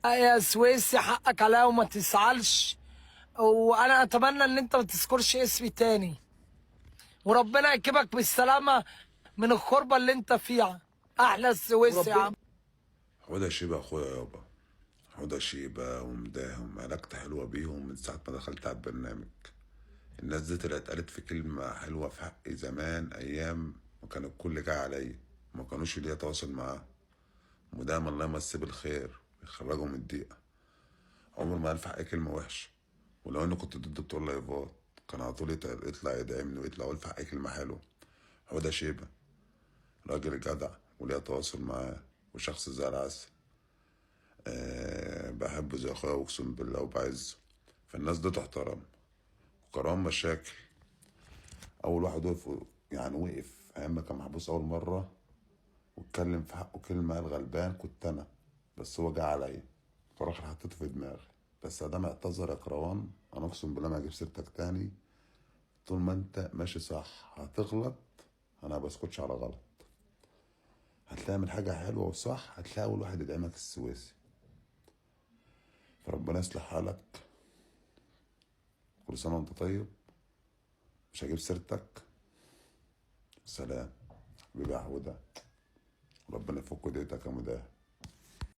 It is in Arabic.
يا سويسي حقك عليا وما تزعلش. وانا اتمنى ان انت ما تذكرش اسمي تاني، وربنا يكبك بالسلامه من الخربه اللي انت فيها. احلى السويسي يا وربنا. عم. حوده شيبة اخويا يابا. حوده شيبة ومداهم، علاقتي حلوة بيهم من ساعة ما دخلت على البرنامج. الناس دي طلعت قالت في كلمة حلوة في حقي زمان أيام ما كان الكل جاي عليا، ما كانوش ليا تواصل معاه. مدام الله يمسيه بالخير ويخرجه من الضيقة. عمر ما قال في حقي كلمة وحشة، ولو إني كنت ضده بتوع لايفات كان على طول يطلع يدعمني ويطلع يقول في حقي كلمة حلوة. حوده شيبة راجل جدع وليا تواصل معاه وشخص زي العسل. بحبه زي اخويا واقسم بالله وبعزه. فالناس دي تحترم. وكرام مشاكل. اول واحد وقف، يعني وقف ايام ما كان محبوس اول مره واتكلم في حقه كلمه قال غلبان كنت انا، بس هو جه عليا فراح حطيته في دماغي. بس ادام اعتذر يا كروان انا اقسم بالله ما هجيب سيرتك تاني. طول ما انت ماشي صح هتغلط، انا ما بسكتش على غلط. هتلاقي من حاجه حلوه وصح هتلاقي اول واحد يدعمك السويسي. فربنا يصلح حالك. كل سنه وانت طيب. مش هجيب سيرتك. سلام. حبيبي يا حودة. ربنا يفك ديتك يا مداهب.